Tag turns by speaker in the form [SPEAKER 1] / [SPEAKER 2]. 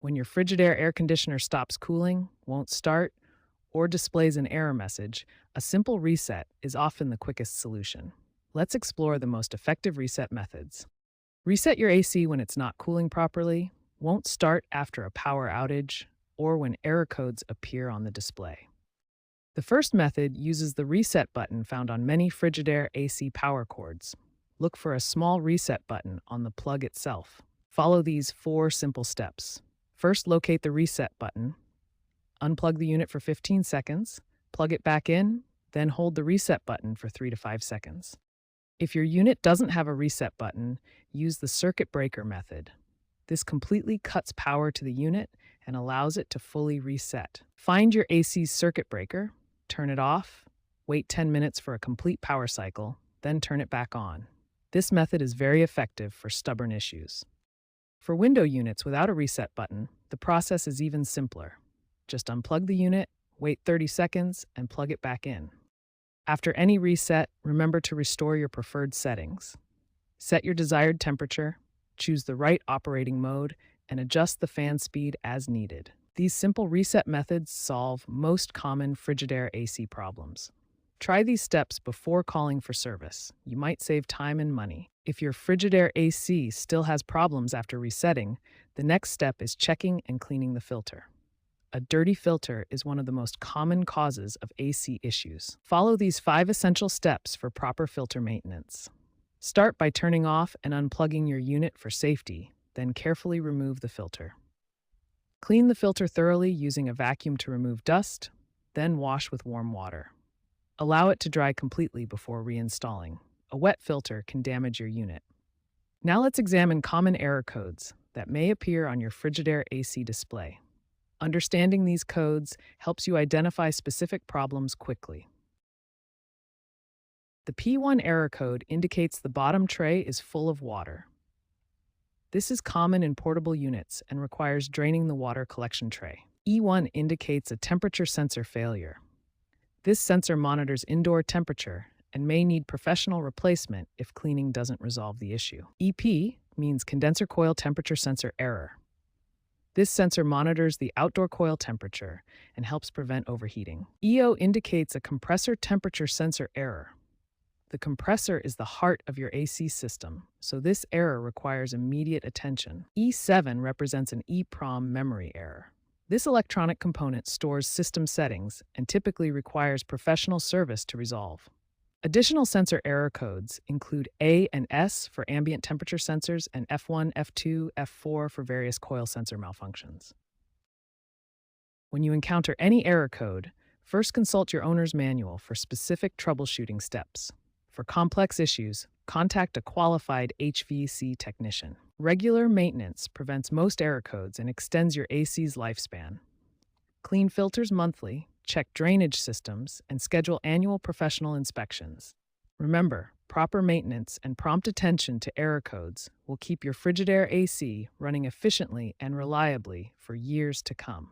[SPEAKER 1] When your Frigidaire air conditioner stops cooling, won't start, or displays an error message, a simple reset is often the quickest solution. Let's explore the most effective reset methods. Reset your AC when it's not cooling properly, won't start after a power outage, or when error codes appear on the display. The first method uses the reset button found on many Frigidaire AC power cords. Look for a small reset button on the plug itself. Follow these 4 simple steps. First, locate the reset button. Unplug the unit for 15 seconds, plug it back in, then hold the reset button for 3 to 5 seconds. If your unit doesn't have a reset button, use the circuit breaker method. This completely cuts power to the unit and allows it to fully reset. Find your AC's circuit breaker, turn it off, wait 10 minutes for a complete power cycle, then turn it back on. This method is very effective for stubborn issues. For window units without a reset button, the process is even simpler. Just unplug the unit, wait 30 seconds, and plug it back in. After any reset, remember to restore your preferred settings. Set your desired temperature, choose the right operating mode, and adjust the fan speed as needed. These simple reset methods solve most common Frigidaire AC problems. Try these steps before calling for service. You might save time and money. If your Frigidaire AC still has problems after resetting, the next step is checking and cleaning the filter. A dirty filter is one of the most common causes of AC issues. Follow these 5 essential steps for proper filter maintenance. Start by turning off and unplugging your unit for safety, then carefully remove the filter. Clean the filter thoroughly using a vacuum to remove dust, then wash with warm water. Allow it to dry completely before reinstalling. A wet filter can damage your unit. Now let's examine common error codes that may appear on your Frigidaire AC display. Understanding these codes helps you identify specific problems quickly. The P1 error code indicates the bottom tray is full of water. This is common in portable units and requires draining the water collection tray. E1 indicates a temperature sensor failure. This sensor monitors indoor temperature and may need professional replacement if cleaning doesn't resolve the issue. EP means condenser coil temperature sensor error. This sensor monitors the outdoor coil temperature and helps prevent overheating. EO indicates a compressor temperature sensor error. The compressor is the heart of your AC system, so this error requires immediate attention. E7 represents an EEPROM memory error. This electronic component stores system settings and typically requires professional service to resolve. Additional sensor error codes include A and S for ambient temperature sensors and F1, F2, F4 for various coil sensor malfunctions. When you encounter any error code, first consult your owner's manual for specific troubleshooting steps. For complex issues, contact a qualified HVAC technician. Regular maintenance prevents most error codes and extends your AC's lifespan. Clean filters monthly, check drainage systems, and schedule annual professional inspections. Remember, proper maintenance and prompt attention to error codes will keep your Frigidaire AC running efficiently and reliably for years to come.